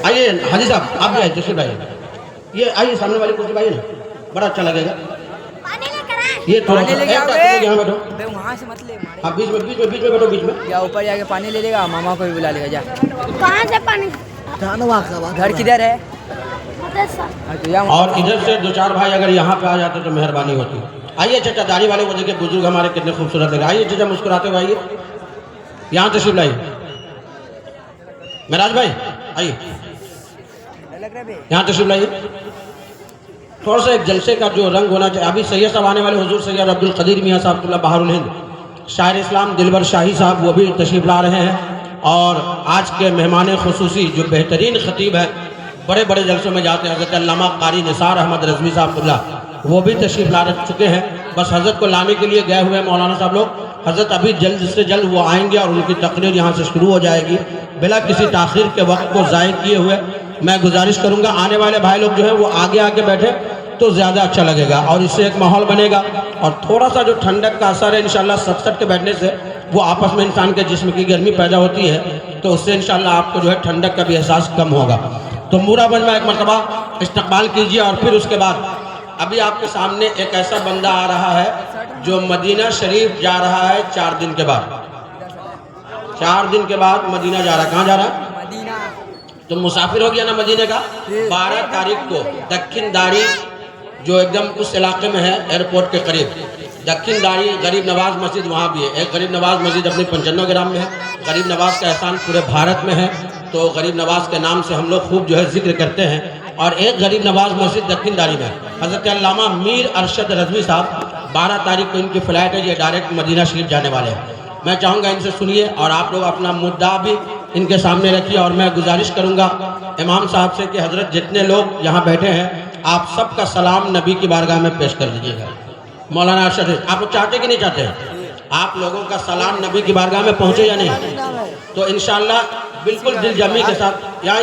आइए हाजी साहब, आप भी आइए, जैसे भाई ये आइए, सामने वाली कुर्सी भाई ना, बड़ा अच्छा लगेगा। ये थोड़ा सा यहाँ बैठो, वहाँ से मत ले, हाँ बीच में बैठो, बीच में। या ऊपर जाके पानी ले लेगा, मामा को भी बुला लेगा। जा कहाँ से पानी? घर किधर है? और इधर से दो चार भाई अगर यहाँ पे आ जाते तो मेहरबानी होती। आइए चाचा, दाढ़ी वाले को देखिए, बुजुर्ग हमारे कितने खूबसूरत लगे। आइए चाचा, मुस्कुराते हुए आइए, यहाँ तशरीफ लाइए। महराज भाई आइए, यहाँ तशरीफ लाइए। थोड़ा सा एक जलसे का जो रंग होना चाहिए। अभी सैयद साहब आने वाले, हुजूर सैयद अब्दुल कदीर मियाँ साहब बहारुल हिंद, शायर इस्लाम दिलबर शाही साहब, वो भी तशरीफ ला रहे हैं। और आज के मेहमान खुसूसी जो बेहतरीन खतीब है, बड़े बड़े जलसों में जाते हैं, हज़रत अल्लामा कारी निसार अहमद रज़वी साहब, वो भी तशरीफ ला चुके हैं। बस हज़रत को लाने के लिए गए हुए हैं मौलाना साहब लोग। हज़रत अभी जल्द से जल्द वो आएंगे और उनकी तकरीर यहाँ से शुरू हो जाएगी। बिला किसी ताख़ीर के वक्त को ज़ाय किए हुए मैं गुजारिश करूँगा, आने वाले भाई लोग जो है वो आगे आके बैठे तो ज़्यादा अच्छा लगेगा और इससे एक माहौल बनेगा। और थोड़ा सा जो ठंडक का असर है इंशाल्लाह सट के बैठने से वो आपस में इंसान के जिस्म की गर्मी पैदा होती है, तो उससे इंशाल्लाह आपको जो है ठंडक का भी एहसास कम होगा। तो मूरा मजमा एक मरतबा इस्तकबाल कीजिए। और फिर उसके बाद अभी आपके सामने एक ऐसा बंदा आ रहा है जो मदीना शरीफ जा रहा है 4 दिन के बाद। 4 दिन के बाद मदीना जा रहा है। कहाँ जा रहा है? तो मुसाफिर हो गया ना मदीने का। 12 तारीख को दक्षिण दारी जो एकदम उस इलाके में है एयरपोर्ट के करीब, दक्षिण दारी गरीब नवाज मस्जिद वहाँ भी है। एक गरीब नवाज मस्जिद अपने 95 ग्राम में है। गरीब नवाज का एहसान पूरे भारत में है, तो गरीब नवाज के नाम से हम लोग खूब जो है जिक्र करते हैं। और एक गरीब नवाज मस्जिद दक्षिण दारी में हज़रत अल्लामा मीर अरशद रज़वी साहब 12 तारीख को इनकी फ़्लाइट है, ये डायरेक्ट मदीना शरीफ जाने वाले हैं। मैं चाहूँगा इनसे सुनिए और आप लोग अपना मुद्दा भी इनके सामने रखिए। और मैं गुजारिश करूँगा इमाम साहब से कि हज़रत जितने लोग यहाँ बैठे हैं आप सबका सलाम नबी की बारगाह में पेश कर दीजिएगा। मौलाना अरशद, आप लोग चाहते कि नहीं चाहते? आप लोगों का सलाम नबी की बारगाह में पहुँचे या नहीं? तो इंशाअल्लाह बिल्कुल दिल जमी के साथ यहाँ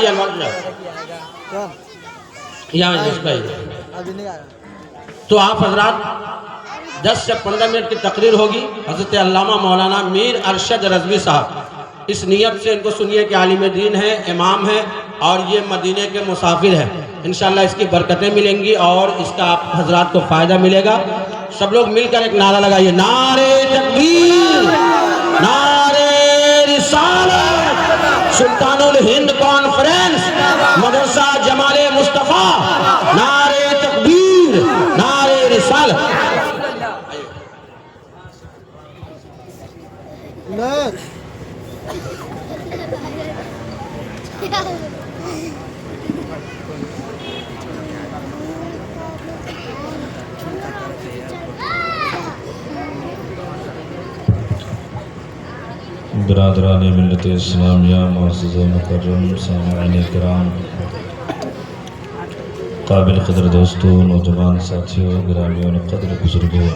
तो आप हजरात 10 से 15 मिनट की तकरीर होगी। हज़रत अल्लामा मौलाना मीर अरशद रज़वी साहब, इस नियत से इनको सुनिए कि आलिम दीन है, इमाम है और ये मदीने के मुसाफिर हैं। इंशाल्लाह इसकी बरकतें मिलेंगी और इसका आप हजरात को फ़ायदा मिलेगा। सब लोग मिलकर एक नारा लगाइए, नारे तकबीर, नारे रिसालत, सुल्तानुल हिंद कॉन्फ्रेंस, मदरसा जमाले मुस्तफ़ा, नारे तकबीर, नारे रिसालत। बरादरान मिल्लत इस्लामिया मुअज़्ज़ज़ मुकर्रम सामईन किराम, काबिल क़द्र दोस्तों, नौजवान साथियों, गिरामियों क़द्र बुज़ुर्गों,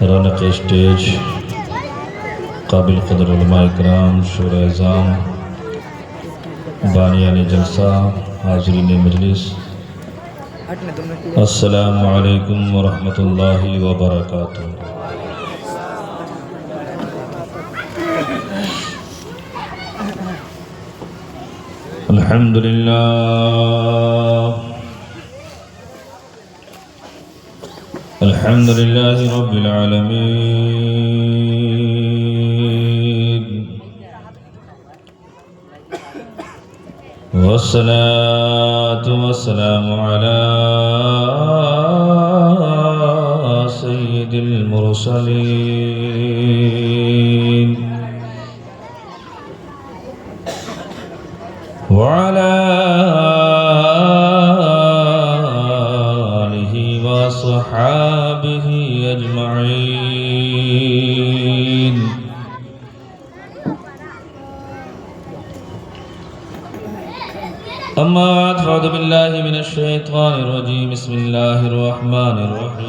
रौनक स्टेज, काबिल क़द्र उलमाए किराम, शूरा इज़ाम, बानियान जलसा, हाज़रीन मजलिस, अस्सलामु अलैकुम व रहमतुल्लाहि व बरकातुहू। अल्हम्दुलिल्लाह रब्बिल आलमीन, वस्सलातु वस्सलामु अला सय्यिदिल मुरसलीन व अला आलिहि व अस्हाबिहि अजमईन। अम्मा बाद फ़अऊज़ु बिल्लाहि मिनश शैतानिर रजीम, बिस्मिल्लाहिर रहमानिर रहीम।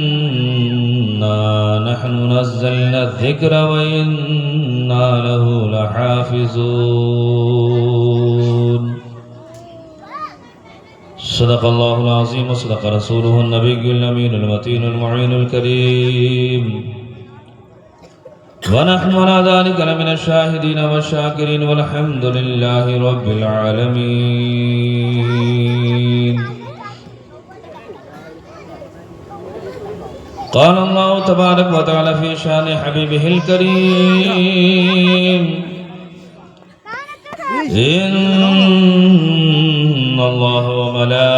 इन्ना नहनु नज़्ज़लना ज़िक्र व इन्ना लहु लहाफ़िज़ून। सदक़ल्लाहुल अज़ीम व सदक़ रसूलुहुन नबियुल अमीनुल मतीनुल मुईनुल करीम व नहनु अला ज़ालिका लमिनश शाहिदीन वश-शाकिरीन वल्हम्दुलिल्लाहि रब्बिल आलमीन। क़ाल अल्लाहु तबारक व तआला फ़ी शान हबीबिहिल करीम इन्नल्लाह व मलाइकतहु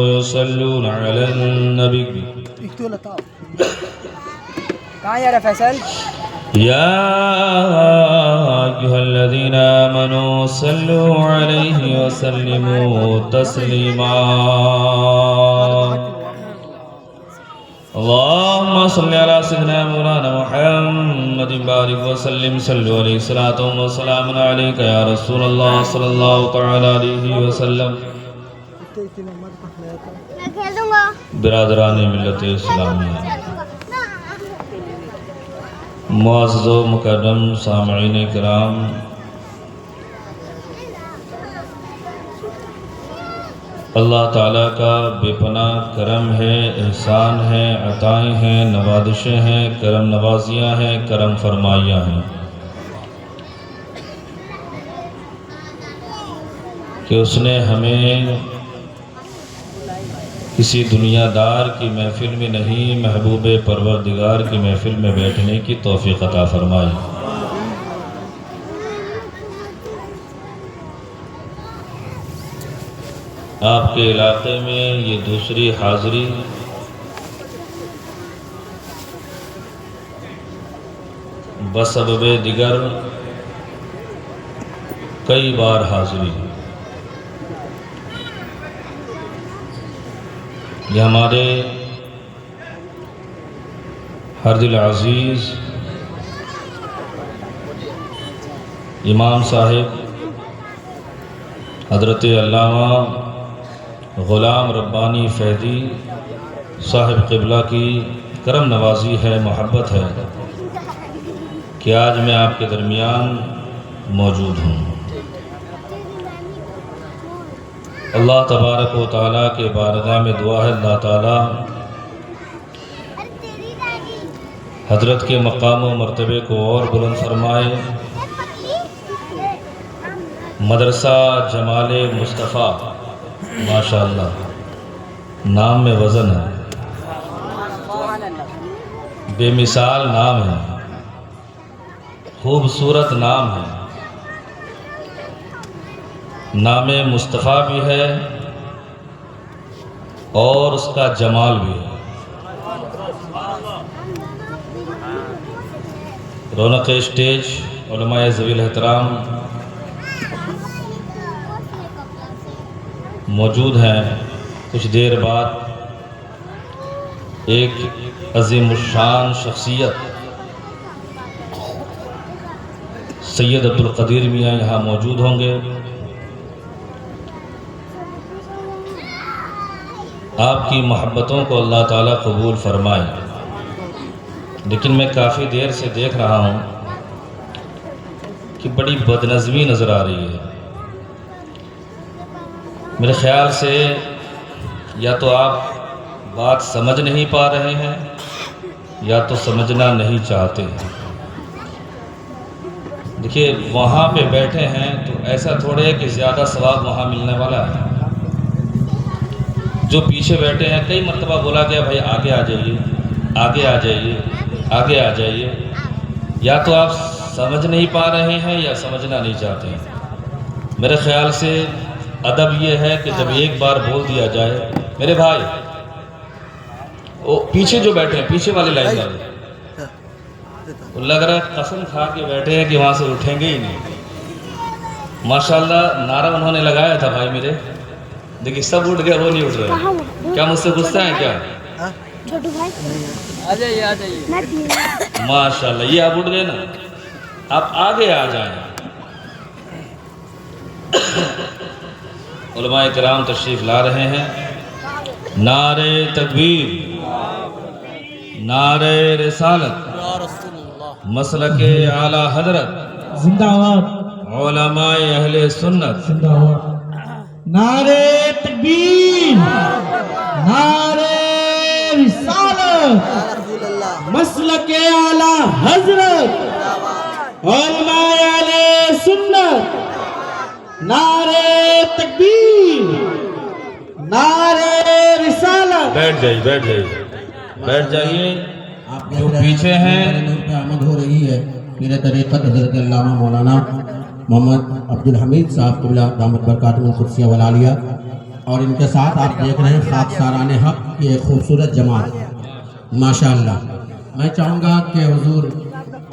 युसल्लूना अलन नबी कहाँ जा रहा फैसल? या अय्युहल्लज़ीना आमनू सल्लू अलैहि व सल्लिमू तस्लीमा। अल्लाहुम्मा सल्लि अला सय्यिदिना मौलाना मुहम्मदिन बारिक व सल्लिम सल्लु अलैहि सलातो व सलामुन अलैका या रसूलल्लाह सल्लल्लाहु तआला अलैहि व सल्लम। बिरादरान मिल्लत इस्लामिया, मुअज़्ज़ज़ व मुकर्रम सामईन किराम, अल्लाह ताला का बेपनाह करम है, एहसान है, अताएँ हैं, नवादिशें हैं, करम नवाजियाँ हैं, करम फरमाइयाँ हैं कि उसने हमें किसी दुनियादार की महफिल में नहीं, महबूब परवरदिगार की महफिल में बैठने की तौफीक अता फरमाई। आपके इलाके में ये दूसरी हाज़िरी बसबब दिगर कई बार हाज़िरी। ये हमारे हरदिल अज़ीज़ इमाम साहिब हज़रत अल्लामा ग़ुलाम रब्बानी फ़ैदी साहिब क़िबला की करम नवाज़ी है, मोहब्बत है कि आज मैं आपके दरमियान मौजूद हूँ। अल्लाह तबारक व तआला के बारगाह में दुआ है, अल्लाह ताला हज़रत के मकाम व मर्तबे को और बुलंद फरमाए। मदरसा जमाले मुस्तफ़ा, माशाअल्लाह, नाम में वज़न है, बेमिसाल नाम है, खूबसूरत नाम है, नामे मुस्तफ़ा भी है और उसका जमाल भी है। रौनक स्टेज उलमाए ज़वील एहतराम मौजूद हैं। कुछ देर बाद एक अज़ीमुश्शान शख्सियत सैयद अब्दुल क़दीर मियाँ यहाँ मौजूद होंगे। आपकी मोहब्बतों को अल्लाह ताला कबूल फरमाए। लेकिन मैं काफ़ी देर से देख रहा हूँ कि बड़ी बदनज़मी नज़र आ रही है। मेरे ख़्याल से या तो आप बात समझ नहीं पा रहे हैं या तो समझना नहीं चाहते हैं। देखिए, वहाँ पे बैठे हैं तो ऐसा थोड़े है कि ज़्यादा सवाब वहाँ मिलने वाला है। जो पीछे बैठे हैं, कई मरतबा बोला गया भाई आगे आ जाइए, आगे आ जाइए, आगे आ जाइए। या तो आप समझ नहीं पा रहे हैं या समझना नहीं चाहते हैं। मेरे ख़्याल से अदब ये है कि जब एक बार बोल दिया जाए, मेरे भाई वो पीछे जो बैठे हैं, पीछे वाली लाइन वाले, वो लग रहा है कसम खा के बैठे हैं कि वहाँ से उठेंगे ही नहीं। माशाल्लाह नारा उन्होंने लगाया था भाई मेरे, देखिए सब उठ गए, वो नहीं उठ रहे। क्या मुझसे गुस्सा है क्या? छोटू भाई आ जाइए, आ जाइए। माशाल्लाह, ये आप उठ गए ना, आप आगे आ जाएं। उलमाए किराम तशरीफ़ ला रहे हैं। नारे तकबीर, नारे रिसालत, मसलके आला हजरत जिंदाबाद, उलमाए अहले सुन्नत। नारे तकबीर, नारे रिसालत, मसलके आला हजरत, उलमाए अहले सुन्नत। नारे तकबीर, नारे रिसालत। बैठ जाइए, बैठ जाइए, बैठ जाइए। जो पीछे हैं आमद हो रही है मेरे तरीक़त हज़रत अल्लामा मौलाना मोहम्मद अब्दुल हमीद साहब क़िबला दामत बरकातुहुल क़ुद्सिया वल आलिया, और इनके साथ आप देख रहे हैं खाकसाराने हक़ की एक खूबसूरत जमात माशाअल्लाह। मैं चाहूँगा कि हुज़ूर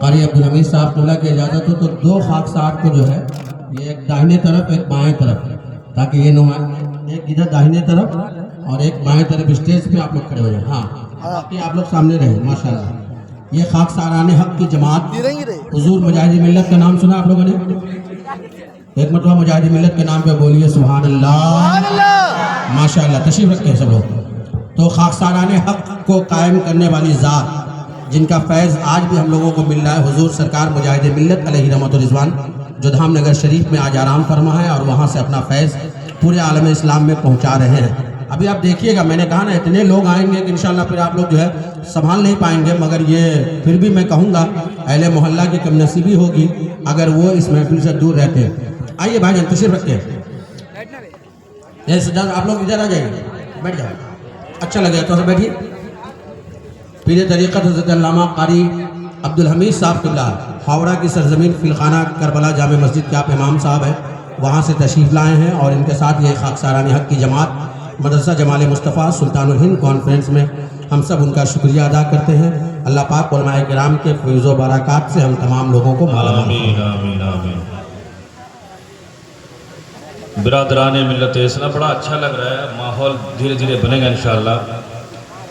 क़ारी अब्दुल हमीद साहब क़िबला की इजाज़त हो तो दो खाकसार को जो है ये एक दाहिने तरफ एक बाएँ तरफ, ताकि ये नुमा एक इधर दाहिने तरफ और एक बाएँ तरफ स्टेज पे आप लोग खड़े हो जाए। हाँ, बाकी आप लोग सामने रहे माशाअल्लाह। ये खाकसाराने हक़ की जमात हुज़ूर मुजाहिद मिल्लत का नाम सुना आप लोगों ने? एक मरतबा मुजाहिद मिल्लत के नाम पे बोलिए सुभान अल्लाह, माशाअल्लाह। तशरीफ रखते हैं सब लोग। तो खाकसाराने हक़ को कायम करने वाली ज़ात जिनका फैज़ आज भी हम लोगों को मिल रहा है, हुज़ूर सरकार मुजाहिद मिल्लत अलैहि रहमत व रिज़वान, जो धामनगर शरीफ में आज आराम फरमा है और वहाँ से अपना फैज़ पूरे आलम इस्लाम में पहुँचा रहे हैं। अभी आप देखिएगा, मैंने कहा ना इतने लोग आएंगे कि इंशाअल्लाह फिर आप लोग जो है संभाल नहीं पाएंगे, मगर ये फिर भी मैं कहूँगा अहले मोहल्ला की कमनसीबी होगी अगर वो इस महफिल से दूर रहते हैं। आइए भाईजान तशरीफ रखते हैं। ये सजाद आप लोग इधर आ जाइए, बैठ जाओ, अच्छा लगेगा तो बैठिए। पीर तरीक़त हज़रत अल्लामा क़ारी अब्दुल हमीद साहब क़िबला हावड़ा की सरजमीन फिलखाना करबला जामे मस्जिद के आप इमाम साहब हैं, वहाँ से तशरीफ़ लाए हैं और इनके साथ ये खाकसाराने हक़ की जमात मदरसा जमाल मुस्तफ़ा सुल्तानुल हिंद कॉन्फ्रेंस में हम सब उनका शुक्रिया अदा करते हैं। अल्लाह पाक उलमाए किराम के फैज़ व बरक़ात से हम तमाम लोगों को मालामाल। आमीन आमीन आमीन। बिरादराने मिल्लत इस्लाम, बड़ा अच्छा लग रहा है, माहौल धीरे धीरे बनेगा इंशाअल्लाह।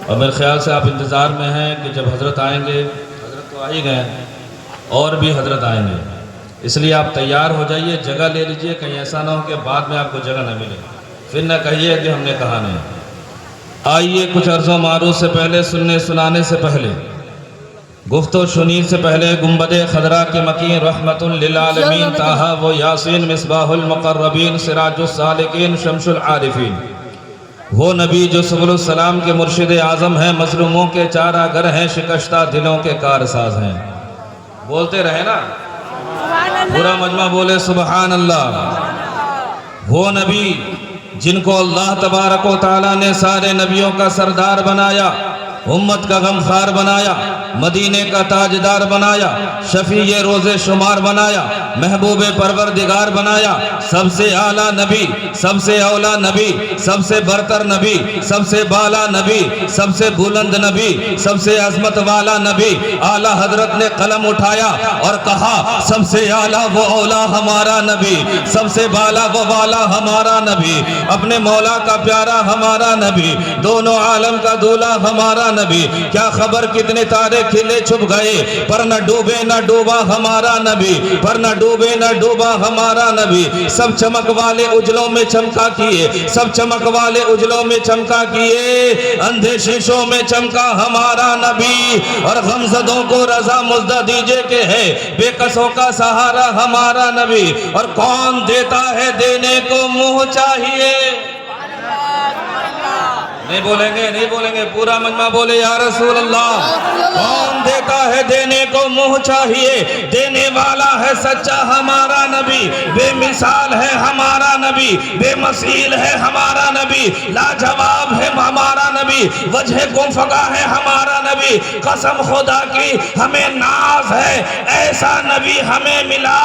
और मेरे ख्याल से आप इंतज़ार में हैं कि जब हज़रत आएंगे, हज़रत तो आ ही गए, और भी हज़रत आएंगे, इसलिए आप तैयार हो जाइए, जगह ले लीजिए, कहीं ऐसा ना हो कि बाद में आपको जगह न मिले, फिर न कहिए कि हमने कहा नहीं। आइए कुछ अर्ज़ो मारूफ से पहले, सुनने सुनाने से पहले, गुफ्तो शुनीर से पहले, गुंबदे खदरा के मकीन रहमतुल लिल आलमीन ताहा वो यासीन मिसबाहुल मुक़र्रबीन सिराजुस सालिकीन शम्सुल आरिफीन, वो नबी जो सुबुल सलाम के मुर्शिद आज़म हैं, मज़लूमों के चारागर हैं, शिकस्ता दिलों के कारसाज हैं। बोलते रहे ना, पूरा मजमा बोले सुबहान अल्लाह। वो नबी जिनको अल्लाह तबारक व तआला ने सारे नबियों का सरदार बनाया, उम्मत का गमखार बनाया, मदीने का ताजदार बनाया, शफीए रोज़े शुमार बनाया, महबूब परवरदिगार बनाया, सबसे आला नबी, सबसे औला नबी, सबसे बरतर नबी, सबसे बाला नबी, सबसे बुलंद नबी, सबसे अजमत वाला नबी। आला हजरत ने कलम उठाया और कहा सबसे आला वो औला हमारा नबी, सबसे बाला वो वाला हमारा नबी, अपने मौला का प्यारा हमारा नबी, दोनों आलम का दूल्हा हमारा नबी। क्या खबर कितने तारे खिले छुप गए, पर न डूबे न डूबा हमारा नबी, पर न डूबे न डूबा हमारा नबी। सब चमक वाले उजलों में चमका किए, सब चमक वाले उजलों में चमका किए, अंधे शीशों में चमका हमारा नबी। और गमज़दों को रजा मुज़्दा दीजिए के है बेकसों का सहारा हमारा नबी। और कौन देता है देने को मुँह चाहिए, नहीं बोलेंगे, नहीं बोलेंगे, पूरा मजमा बोले या रसूल अल्लाह। कौन देता है देने को मुँह चाहिए, देने वाला है सच्चा हमारा नबी, बेमिसाल है हमारा नबी, बेमसील है हमारा नबी, लाजवाब है हमारा नबी, वजह गुमफका है हमारा नबी। कसम खुदा की हमें नाज है, ऐसा नबी हमें मिला,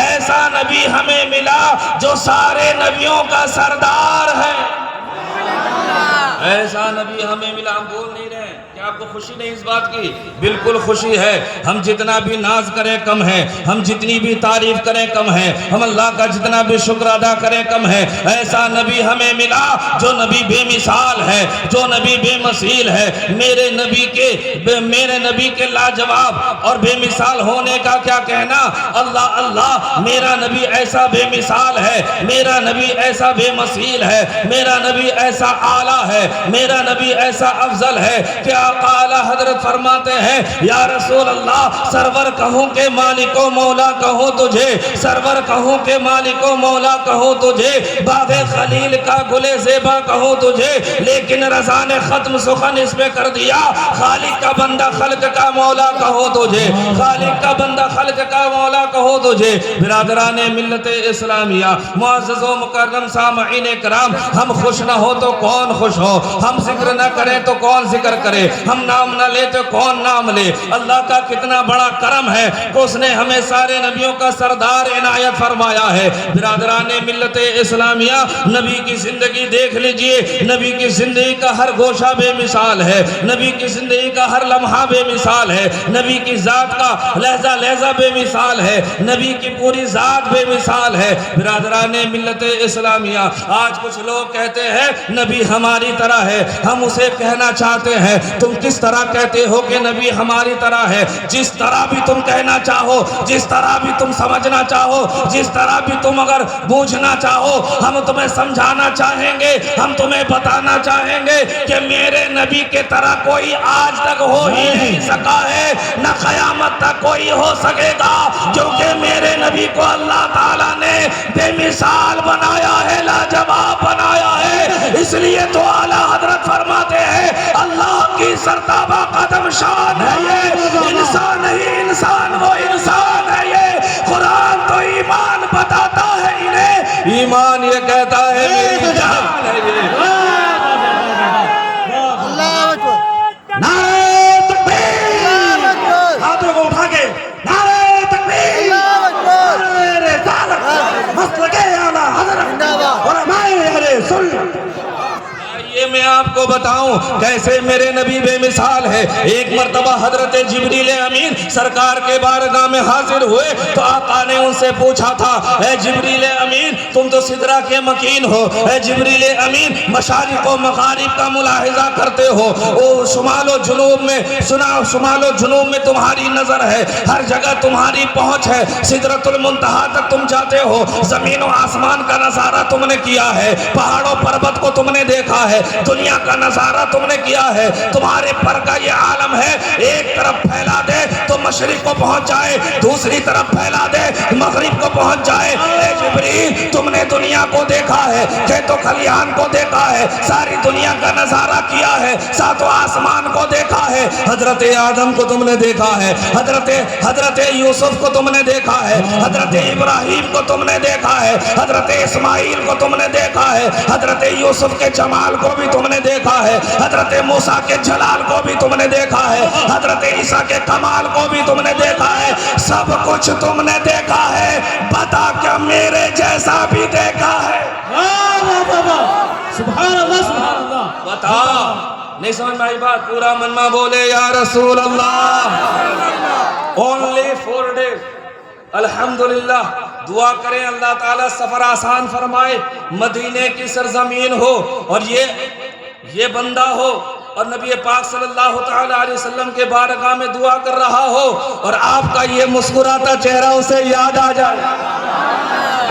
ऐसा नबी हमें मिला जो सारे नबियों का सरदार है। ऐसा नबी हमें मिला। हम बोल नहीं रहे, क्या आपको खुशी नहीं इस बात की? बिल्कुल खुशी है। हम जितना भी नाज करें कम है, हम जितनी भी तारीफ करें कम है, हम अल्लाह का जितना भी शुक्र अदा करें कम है। ऐसा नबी हमें मिला जो नबी बेमिसाल है, जो नबी बेमसील है। मेरे नबी के लाजवाब और बेमिसाल होने का क्या कहना। अल्लाह अल्लाह, मेरा नबी ऐसा बेमिसाल है, मेरा नबी ऐसा बेमसील है, मेरा नबी ऐसा आला है, मेरा नबी ऐसा अफजल है। क्या आका आला हजरत फरमाते हैं या रसूल अल्लाह, सरवर कहूँ के मालिको मौला कहूँ तुझे, सरवर कहूँ के मालिको मौला कहूँ तुझे, बागे खलील का गुले ज़ेबा कहूँ तुझे, लेकिन रज़ा ने खत्म सुखन इस पे कर दिया, खालिक का बंदा खल्क का मौला कहो तुझे, खालिक का बंदा खल्क का मौला कहो तुझे। बिरादरान मिल्लत इस्लामिया, मुअज़्ज़ज़ो मुकर्रम सामईन कराम, हम खुश न हो तो कौन खुश हो, हम जिक्र न करें तो कौन जिक्र करे, हम नाम न ले तो कौन नाम ले। अल्लाह का कितना बड़ा करम है कि उसने हमें सारे नबियों का सरदार इनायत फरमाया है। बिरादरान मिल्लत इस्लामिया, नबी की जिंदगी देख लीजिए, नबी की जिंदगी का हर गोशा बेमिसाल है, नबी की जिंदगी का हर लम्हा बेमिसाल है, नबी की जात का लहजा लहजा बेमिसाल है, नबी की पूरी जात बेमिसाल है। बिरादरान मिल्लत इस्लामिया, आज कुछ लोग कहते हैं नबी हमारी तरह है, हम उसे कहना चाहते हैं तुम किस तरह कहते हो कि नबी हमारी तरह है। जिस तरह भी तुम कहना चाहो, जिस तरह भी तुम समझना चाहो, जिस तरह भी तुम अगर बूझना चाहो, हम तुम्हें समझाना चाहेंगे, हम तुम्हें बताना चाहेंगे कि मेरे नबी के तरह कोई आज तक हो ही नहीं सका है, न क़यामत तक कोई हो सकेगा, क्योंकि मेरे नबी को अल्लाह ताला ने बेमिसाल बनाया है, लाजवाब बनाया है। इसलिए तो आला हजरत फरमाते हैं अल्लाह की सरताबा कदम शान है ये, इंसान नहीं इंसान वो इंसान है ये। कुरान तो ईमान बताता है इन्हें, ईमान ये कहता है मेरी जान है ये। नारे तकबीर, हाथों को उठा के नारे तकबीर, नारे रिसालत, मसलके आला हज़रत उलमाए अहले सुन्नत। ये मैं आपको बताऊं कैसे मेरे नबी बेमिसाल है। एक मर्तबा हजरत जिब्रील अमीन सरकार के बारगाह में हाजिर हुए तो आका ने उनसे पूछा था, ए जिब्रील अमीन तुम तो सिदरा के मकीन हो, ए जिब्रील अमीन मशारिक व मगारिब का मुलाहिजा करते हो, ओ शुमालो जुनूब में सुना, शुमालो जुनूब में तुम्हारी नजर है, हर जगह तुम्हारी पहुंच है, सिदरतुल मुंतहा तक तुम जाते हो, जमीन और आसमान का नजारा तुमने किया है, पहाड़ों पर्वत को तुमने देखा है, दुनिया का नजारा तुमने किया है, तुम्हारे पर का ये आलम है, एक तरफ फैला दे तो मशरिक को पहुंच जाए, दूसरी तरफ फैला दे मगरिब को पहुंच जाए। ए जिब्रील तुमने दुनिया को देखा है, खेतों खलिहान को देखा है, सारी दुनिया का नजारा किया है, सातों आसमान को देखा है, हजरत आदम को तुमने देखा है, हजरत यूसुफ को तुमने देखा है, हजरत इब्राहिम को तुमने देखा है, हजरत इस्माइल को तुमने देखा है, हजरत यूसुफ के जमाल को भी तुमने देखा है, हजरत मूसा के जलाल को भी तुमने देखा है, हजरत ईसा के कमाल को भी तुमने देखा है, सब कुछ तुमने देखा है, बता क्या मेरे जैसा भी देखा है? सुभान अल्लाह, सुभान अल्लाह। बता, नहीं समझ में आई बात? पूरा मनमा बोले या रसूल अल्लाह। ओनली 4 days, अल्हम्दुलिल्लाह। दुआ करें अल्लाह ताला सफर आसान फरमाए, मदीने की सरजमीन हो और ये बंदा हो और नबी पाक सल्लल्लाहु ताला अलैहि वसल्लम के बारगाह में दुआ कर रहा हो और आपका ये मुस्कुराता चेहरा उसे याद आ जाए।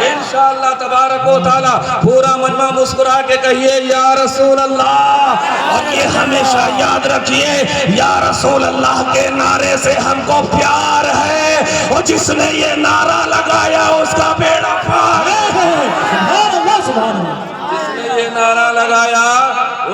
इंशाअल्लाह तबारक व तआला पूरा मनमा मुस्कुरा के कहिए या रसूल अल्लाह, और ये हमेशा याद रखिए या रसूल अल्लाह के नारे से हमको प्यार है और जिसने ये नारा लगाया उसका बेड़ा पार है। सुभान अल्लाह, सुभान अल्लाह। जिसने ये नारा लगाया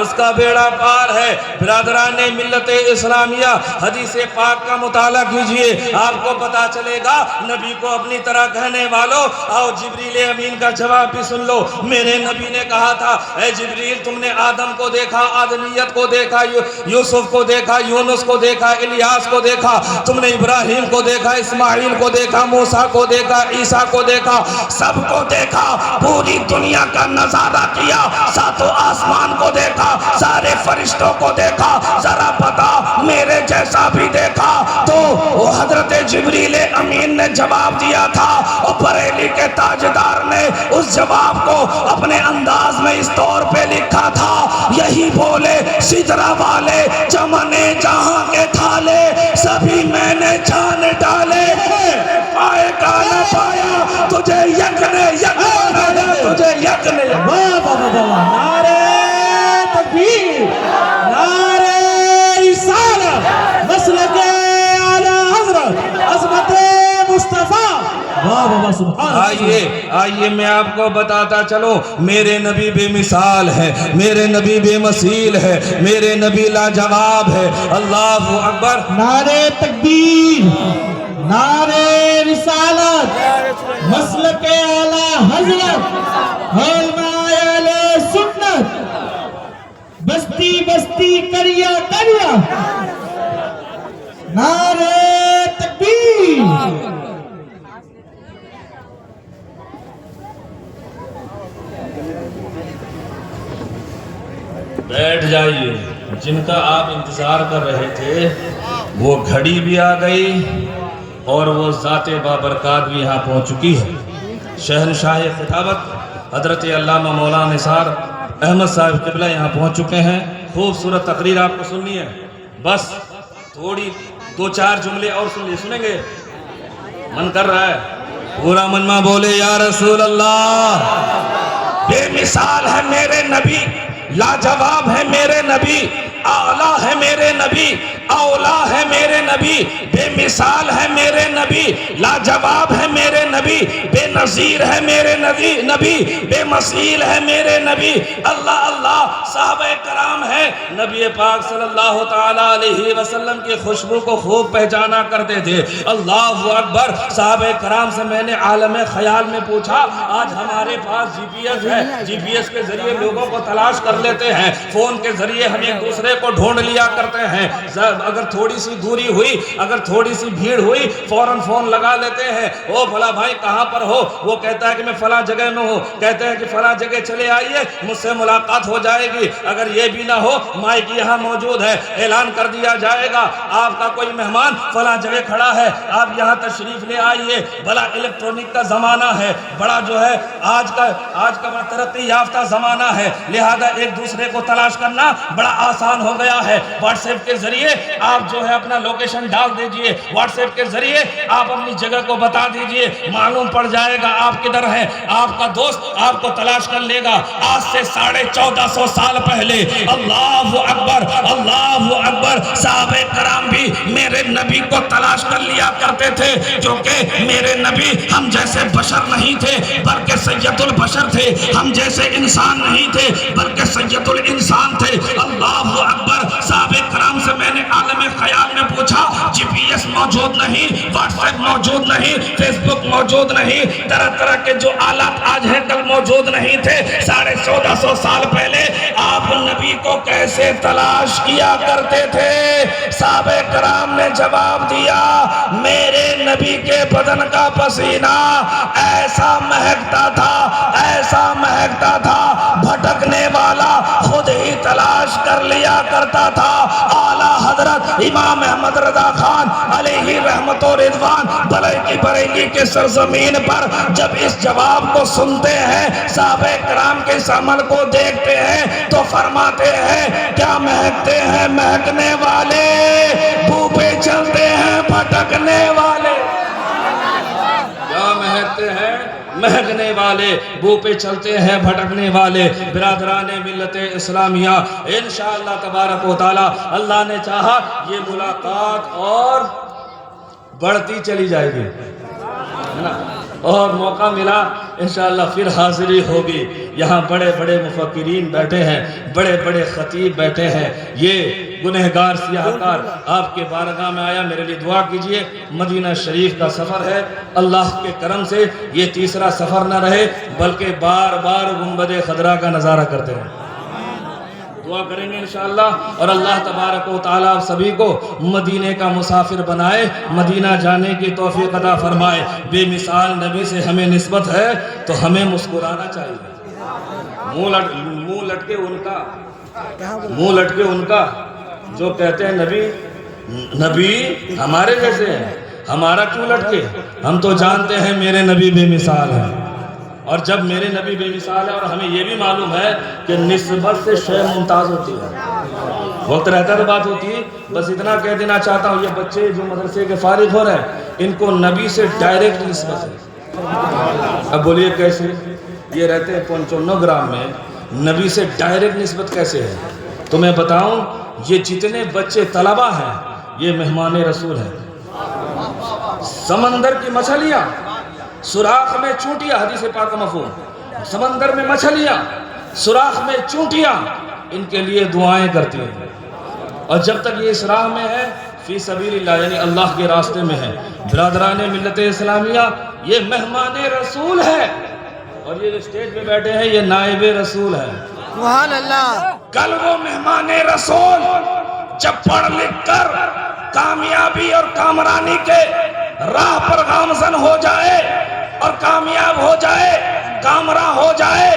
उसका बेड़ा पार है। बिरादरान मिल्लत इस्लामिया, हदीस पाक का मुताला कीजिए, आपको पता चलेगा नबी को अपनी तरह कहने वालों। आओ जिब्रील अमीन का जवाब भी सुन लो। मेरे नबी ने कहा था, ए जिब्रील तुमने आदम को देखा, आदमियत को देखा, यूसुफ को देखा, यूनुस को देखा, इलियास को देखा, तुमने इब्राहिम को देखा, इस्माइल को देखा, मूसा को देखा, ईसा को देखा, सबको देखा, पूरी दुनिया का नजारा किया, सातों आसमान को देखा, सारे फरिश्तों को देखा, जरा बता मेरे जैसा भी देखा? तो वो हजरत जिब्रील अमीन ने जवाब दिया था और बरेली के ताजदार ने उस जवाब को अपने अंदाज में इस तौर पे लिखा था, यही बोले सिदरा वाले चमने जहां के थाले, सभी मैंने जान डाले, पाए का न पाया तुझे यकने यकने, तुझे यकने। वाह वाह वाह, नारे तकबीर, नारे रिसालत। सुभान आइए आइए मैं आपको बताता चलो, मेरे नबी बेमिसाल है, मेरे नबी बेमसील है, मेरे नबी लाजवाब है। अल्लाह अकबर। नारे तकबीर, नारे रिसालत, मसलके आला हजरत, हलमाए सुन्नत, बस्ती बस्ती करिया करिया, नारे तकबीर। बैठ जाइए। जिनका आप इंतजार कर रहे थे वो घड़ी भी आ गई और वो ज़ाते बाबरकात भी यहाँ पहुँच चुकी है। शहनशाह खिताबत हजरत अल्लामा मौलाना निसार अहमद साहब क़िबला यहाँ पहुँच चुके हैं। खूबसूरत तकरीर आपको सुननी है, बस थोड़ी 2-4 जुमले और सुन लिए, सुनेंगे? मन कर रहा है पूरा मनमा बोले या रसूल अल्लाह। बेमिसाल है मेरे नबी, लाजवाब है मेरे नबी, आला है मेरे नबी, औला है मेरे नबी, बेमिसाल है मेरे नबी, लाजवाब है मेरे नबी, बेनज़ीर है मेरे नबी, बेमसील है मेरे नबी। अल्लाह अल्लाह साहबे कराम है नबी पाक सल्लल्लाहु ताला अलैहि वसल्लम की खुशबू को खूब पहचाना करते थे। अल्लाह अकबर। साहबे कराम से मैंने आलम ख्याल में पूछा, आज हमारे पास GPS है, GPS के जरिए लोगों को तलाश कर लेते हैं, फोन के जरिए हम एक दूसरे को ढूंढ लिया करते हैं। अगर थोड़ी सी दूरी हुई, अगर थोड़ी सी भीड़ हुई, फौरन फोन लगा लेते हैं, ओ भला भाई कहाँ पर हो? वो कहता है कि मैं फला जगह में हूँ, कहते हैं कि फला जगह चले आइए, मुझसे मुलाकात हो जाएगी। अगर ये भी ना हो, माइक यहाँ मौजूद है, ऐलान कर दिया जाएगा आपका कोई मेहमान फला जगह खड़ा है, आप यहाँ तशरीफ ले आइए। भला इलेक्ट्रॉनिक का जमाना है, बड़ा जो है आज का बड़ा तरक्की याफ्ता जमाना है, लिहाजा एक दूसरे को तलाश करना बड़ा आसान हो गया है। व्हाट्सएप के जरिए आप जो है अपना लोकेशन डाल दीजिए, व्हाट्सएप के जरिए आप अपनी जगह को बता दीजिए, मालूम पड़ जाएगा आप किधर हैं, आपका दोस्त आपको तलाश कर लेगा। आज से 1450 साल पहले अल्लाह अकबर, अल्लाह अकबर, साहबे कराम भी मेरे नबी को तलाश कर लिया करते थे, क्योंकि मेरे नबी हम जैसे बशर नहीं थे बल्कि सैयदुल बशर थे, हम जैसे इंसान नहीं थे बल्कि सैयदुल इंसान थे। अल्लाह अकबर। साहबे कराम से मैंने आलम ख्याल में पूछा, GPS मौजूद नहीं, व्हाट्सएप मौजूद नहीं, फेसबुक मौजूद नहीं, तरह तरह के जो आलात आज हैं कल मौजूद नहीं थे। 1450 साल पहले आप नबी को कैसे तलाश किया करते थे? साहबे कराम ने जवाब दिया, मेरे नबी के बदन का पसीना ऐसा महकता था, ऐसा महकता था, भटकने वाला खुद ही तलाश कर लिया करता था। आला हजरत इमाम अहमद रजा खान अलैहि रहमत और रिजवान बरेली के सरजमीन पर जब इस जवाब को सुनते हैं, साहबे कराम के इस अमल को देखते हैं, तो फरमाते हैं क्या महकते हैं महकने वाले, बू पे चलते हैं भटकने वाले। क्या महकते हैं महकने वाले, बू पे चलते हैं भटकने वाले। बिरादरान मिल्लत इस्लामिया, इंशाअल्लाह तबारक व तआला अल्लाह ने चाहा ये मुलाकात और बढ़ती चली जाएगी, है ना, और मौका मिला इंशाअल्लाह फिर हाजिरी होगी। यहाँ बड़े बड़े मुफक्किरीन बैठे हैं, बड़े बड़े खतीब बैठे हैं। ये गुनहगार सियाहकार आपके बारगाह में आया, मेरे लिए दुआ कीजिए। मदीना शरीफ का सफ़र है, अल्लाह के करम से ये तीसरा सफ़र न रहे बल्कि बार बार गुंबद खदरा का नज़ारा करते रहें। दुआ करेंगे इंशाअल्लाह। और अल्लाह तबारक व तआला आप सभी को मदीने का मुसाफिर बनाए, मदीना जाने की तौफीक अता फरमाए। बेमिसाल नबी से हमें निस्बत है तो हमें मुस्कुराना चाहिए। मुंह लटके उनका जो कहते हैं नबी हमारे जैसे हैं, हमारा क्यों लटके? हम तो जानते हैं मेरे नबी बेमिसाल हैं। और जब मेरे नबी बेमिसाल है और हमें ये भी मालूम है कि निस्बत से शय मुमताज़ होती है, वक्त रहता तो बात होती है। बस इतना कह देना चाहता हूँ, ये बच्चे जो मदरसे के फारिग हो रहे हैं इनको नबी से डायरेक्ट निस्बत है। अब बोलिए कैसे? ये रहते हैं 55 ग्राम में, नबी से डायरेक्ट निस्बत कैसे है? तो मैं बताऊँ, ये जितने बच्चे तलबा हैं ये मेहमान रसूल हैं। समंदर की मछलियाँ सुराख में चूंटियां, हदीस पाक का मफहूम, समंदर में मछलियां, सुराख में चूंटियां, इनके लिए दुआएं करती हैं। और जब तक ये इस राह में है, फी सबीलिल्लाह यानी अल्लाह के रास्ते में है। बिरादरान मिल्लत इस्लामिया, ये मेहमान रसूल है, और ये जो स्टेज पे बैठे हैं ये नाइब रसूल है। सुभान अल्लाह। कल वो मेहमान रसूल जब पढ़ लिख कर कामयाबी और कामरानी के राह पर गामजन हो जाए और कामयाब हो जाए, कामरा हो जाए,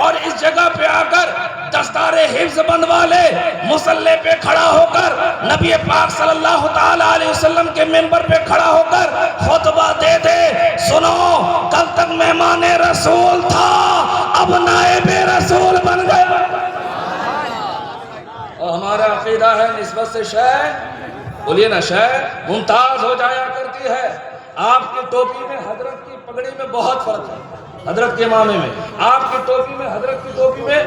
और इस जगह पे आकर दस्तारे हिफ्ज बंदवा ले, मुसल्ले पे खड़ा होकर नबी पाक सल्लल्लाहु ताला अलैहि वसल्लम के मिंबर पे खड़ा होकर खुतबा दे दे, सुनो कल तक मेहमान रसूल था, अब नाइब रसूल बन गया। और हमारा अकीदा है निस्बत से शय, बोलिए ना, शय मुमताज हो जाया करती है। आपकी टोपी में हजरत की पगड़ी में बहुत फर्क है, हजरत के मामे में, आपकी टोपी में हजरत की टोपी में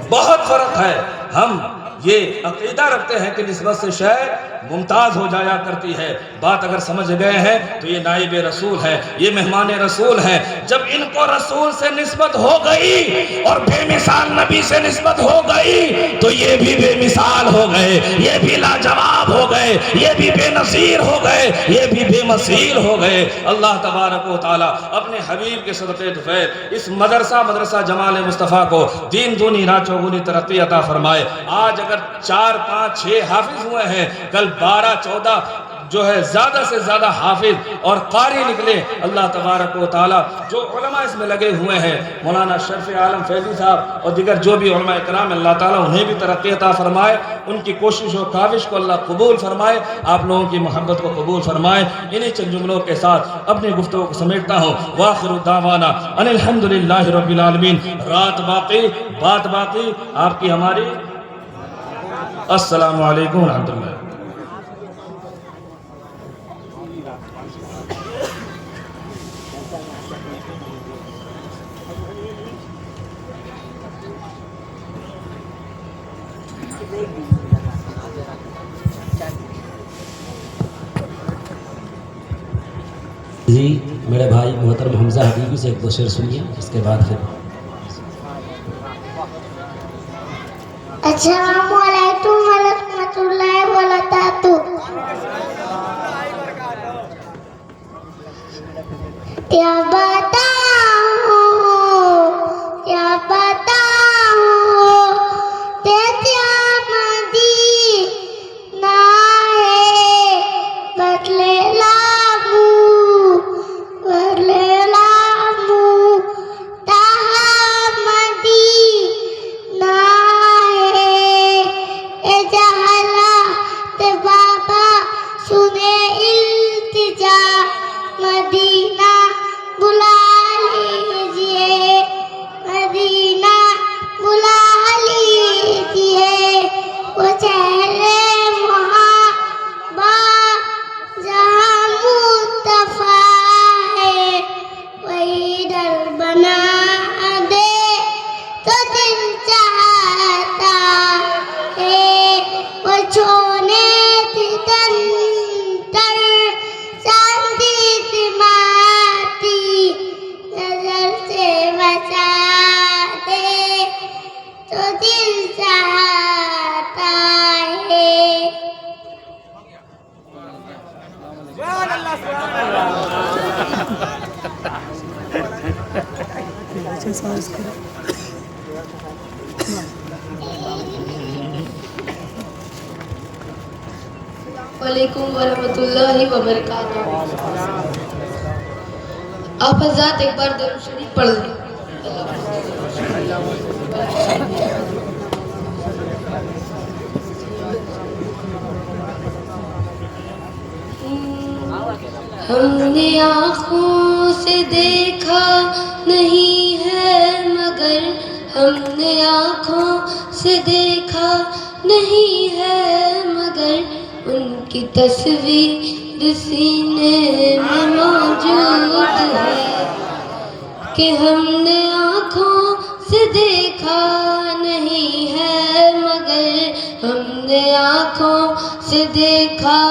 बहुत फर्क है। हम ये अकीदा रखते हैं कि निस्बत से शय मुमताज हो जाया करती है। बात अगर समझ गए हैं तो ये नाइब रसूल है, ये मेहमान रसूल है। जब इनको रसूल से निस्बत हो गई और बेमिसाल नबी से निस्बत हो गई तो ये भी बेमिसाल हो गए, ये भी लाजवाब हो गए, ये भी बेनज़ीर हो गए, ये भी बेमसील हो गए। अल्लाह तबारक व तआला अपने हबीब के सदक़े दुफ़ैल इस मदरसा जमाल मुस्तफ़ा को दीन दूनी रात चौगुनी तरक्की अता फरमाए। आज अगर 4, 5, 6 हाफिज हुए हैं, कल 12, 14 जो है ज़्यादा से ज़्यादा हाफिज और कारी निकले। अल्लाह तबारक व तआला जो उलमा इसमें लगे हुए हैं, मौलाना शरफ़ आलम फैज़ी साहब और दिगर जो भी उलमा इकराम, अल्लाह ताला उन्हें भी तरक्की अता फरमाए, उनकी कोशिश और काविश को अल्लाह कबूल फरमाए, आप लोगों की मोहब्बत को कबूल फरमाए। इन्हीं चंद जुमलों के साथ अपनी गुफ्तगू को समेटता हूँ। वाखिरु दावाना अनिल हम्दुलिल्लाहि रब्बिल आलमीन। रात बाकी, बात बाकी, आपकी हमारी। अस्सलामु अलैकुम व रहमतुल्लाह। जी मेरे भाई मोहतरम हमजा हबीबी से एक दो शेर सुनिए, इसके बाद फिर। अस्सलामु अलैकुम व रहमतुल्लाहि व बरकातुहू। क्या बताऊं तेरा मदीना है, बदले लामू ताहा मदीना है। ए जहला ते बाबा सुने इल्तिजा, मदीना बुला लीजिए, मदीना बुला लीजिए। वो चेहरे मुहाबा जहाँ मुस्तफा है, वही दर बना दे तो दिल चाहता है। वो छोने तितन तर चांदी माटी, नजर से बचा दे तो दिल चाहता है। वालेकुम वरहमतुल्लाहि वबरकातुहू। आप हज़रात एक बार दरूद शरीफ पढ़ लें। हमने आँखों से देखा नहीं है मगर, हमने आँखों से देखा नहीं है मगर, उनकी तस्वीर सीने में मौजूद है। कि हमने आँखों से देखा नहीं है मगर, हमने आँखों से देखा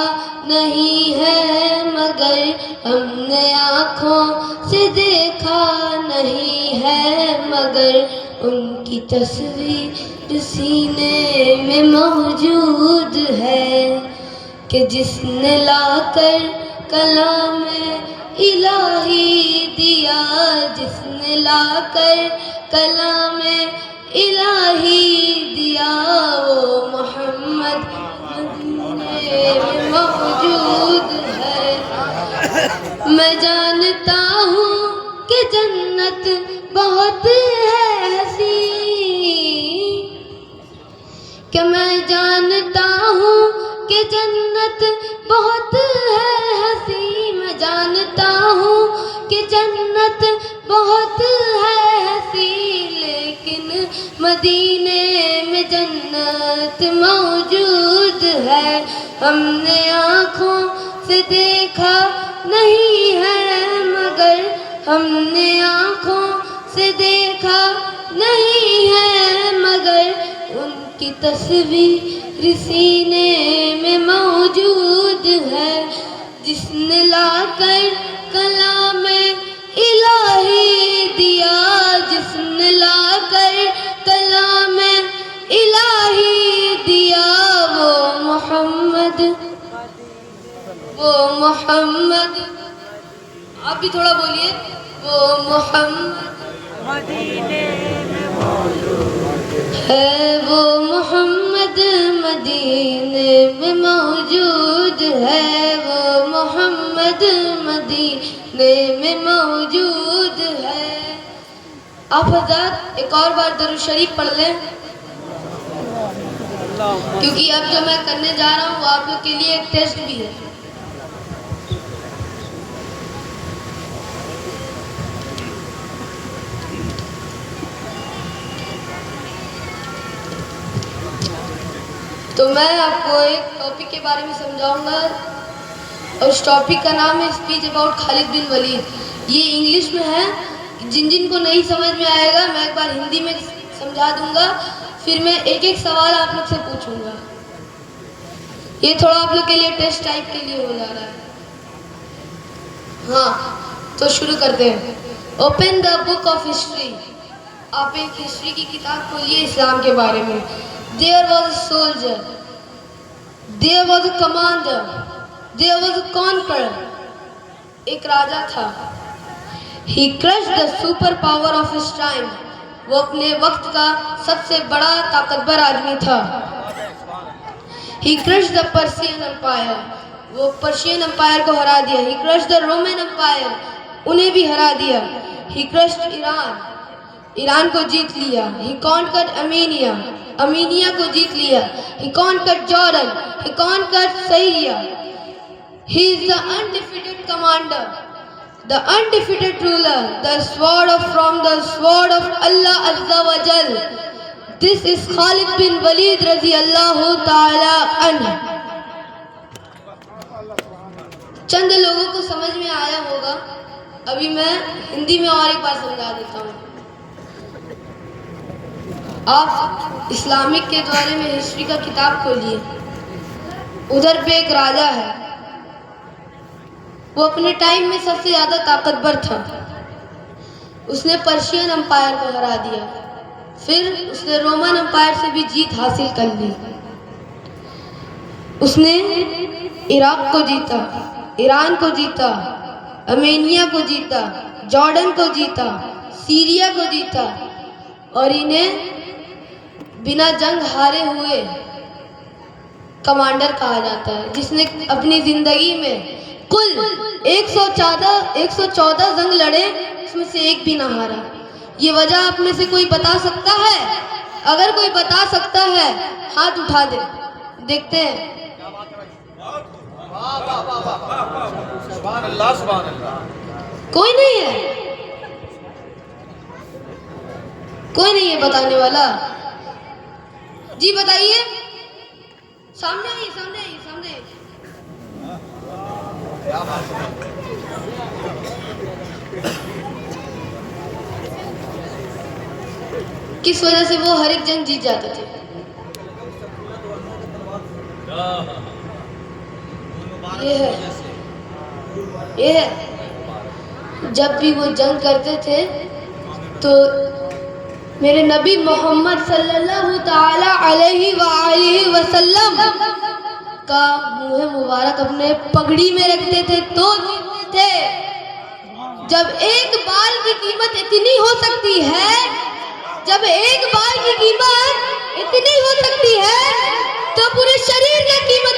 नहीं है मगर, मगर हमने आँखों से देखा नहीं है, मगर उनकी तस्वीर सीने में मौजूद है कि जिसने लाकर कलाम इलाही दिया, जिसने लाकर कलाम इलाही दिया, वो मोहम्मद मदीने में मौजूद है। मैं जानता हूँ कि जन्नत बहुत है हसी, कि मैं जानता हूँ कि जन्नत बहुत है हसी, मैं जानता हूँ कि जन्नत बहुत है हसी, लेकिन मदीने में जन्नत मौजूद है। हमने आँखों से देखा नहीं है, मगर हमने आँखों से देखा नहीं है, मगर उनकी तस्वीर सीने में मौजूद है। जिसने लाकर कलाम इलाही दिया, जिसने लाकर कलाम इलाही दिया, वो मोहम्मद आप भी थोड़ा बोलिए, वो मोहम्मद मदीने में मौजूद है, वो मोहम्मद मदीने में मौजूद है, वो मोहम्मद मदीने में मौजूद है। आप हज़रात एक और बार दरूद शरीफ पढ़ लें, क्योंकि अब जो मैं करने जा रहा हूँ वो आप लोग के लिए एक टेस्ट भी है। तो मैं आपको एक टॉपिक के बारे में समझाऊंगा और उस टॉपिक का नाम है स्पीच अबाउट खालिद बिन वलीद। ये इंग्लिश में है, जिन जिन को नहीं समझ में आएगा मैं एक बार हिंदी में समझा दूंगा, फिर मैं एक एक सवाल आप लोग से पूछूंगा। ये थोड़ा आप लोग के लिए टेस्ट टाइप के लिए हो जा रहा है। हाँ, तो शुरू करते हैं। Open the book of history. आप एक हिस्ट्री की किताब खोलिए इस्लाम के बारे में। There was a soldier, there was a commander, there was a conqueror. एक राजा था। He crushed the super power of his time. वो अपने वक्त का सबसे बड़ा ताकतवर आदमी था। He crushed the Persian Empire. वो पर्शियन एम्पायर को हरा दिया। He crushed the Roman Empire. उन्हें भी हरा दिया। He crushed Iran. ईरान को जीत लिया। He conquered Armenia. अर्मीनिया को जीत लिया। He conquered Jordan. He conquered Syria. He is the undefeated commander, the undefeated ruler, the sword from the sword of Allah Azza wa Jal. This is Khalid bin Walid radiyallahu ta'ala anhu. चंद लोगों को समझ में आया होगा, अभी मैं हिंदी में और एक बार समझा देता हूँ। आप इस्लामिक के बारे में हिस्ट्री का किताब खोलिए। उधर पे एक राजा है, वो अपने टाइम में सबसे ज़्यादा ताकतवर था। उसने पर्शियन एम्पायर को हरा दिया, फिर उसने रोमन एम्पायर से भी जीत हासिल कर ली। उसने इराक को जीता, ईरान को जीता, अर्मेनिया को जीता, जॉर्डन को जीता, सीरिया को जीता, और इन्हें बिना जंग हारे हुए कमांडर कहा जाता है, जिसने अपनी जिंदगी में कुल 114 जंग लड़े, उसमें से एक भी ना हारा। ये वजह आप में से कोई बता सकता है? अगर कोई बता सकता है हाथ उठा दे, देखते हैं। कोई नहीं है, कोई नहीं है बताने वाला। जी बताइए, सामने आइए, सामने आइए, सामने आइए। किस वजह से वो हर एक जंग जीत जाते थे? ये है ये है, जब भी वो जंग करते थे तो मेरे नबी मोहम्मद सल्लल्लाहु ताला अलैहि वसल्लम का मुँह मुबारक अपने पगड़ी में रखते थे तो जीतते थे। जब एक बाल की कीमत इतनी हो सकती है, जब एक बाल की कीमत इतनी हो सकती है तो पूरे शरीर की कीमत